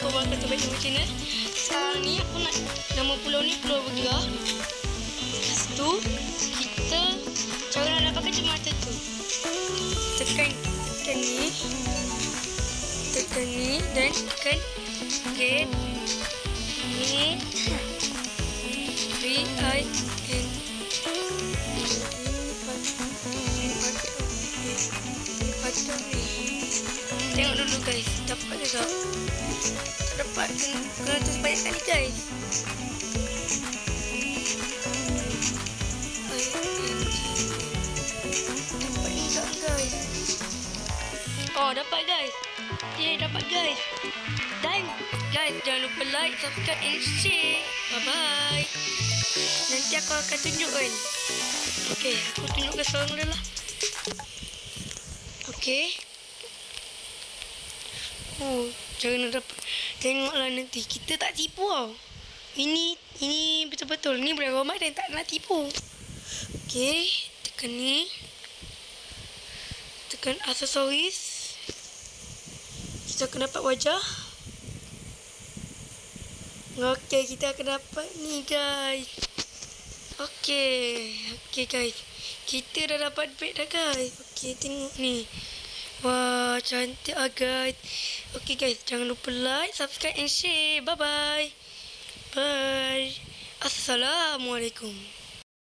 Assalamualaikum warahmatullahi wabarakatuh. Sekarang ni aku nak nama pulau ni Pulau Bergerah. Lepas tu kita cara nak dapatkan jemata tu. Tekan ni. Tekan ni dan tekan get ni. V-I-N. Patut ni. Tengok dulu guys, dapat ke tak? Tak dapat, kena tu sebanyak kali guys. Dapat ni tak guys? Oh dapat guys. Dapat guys. Dan guys, jangan lupa like, subscribe and share. Bye bye. Nanti aku akan tunjukkan. Okay, aku tunjukkan seorang dulu lah. Okay. Oh, jangan dapat. Tengoklah nanti. Kita tak tipu tau. Ini betul-betul. Ni bulan Ramadan tak nak tipu. Okay. Tekan ni. Tekan aksesoris. Kita akan dapat wajah. Okay, kita akan dapat ni guys. Okay. Okay guys. Kita dah dapat beg dah guys. Okay, tengok ni. Wah, cantik guys. Okay guys, jangan lupa like, subscribe and share. Bye bye. Bye. Assalamualaikum.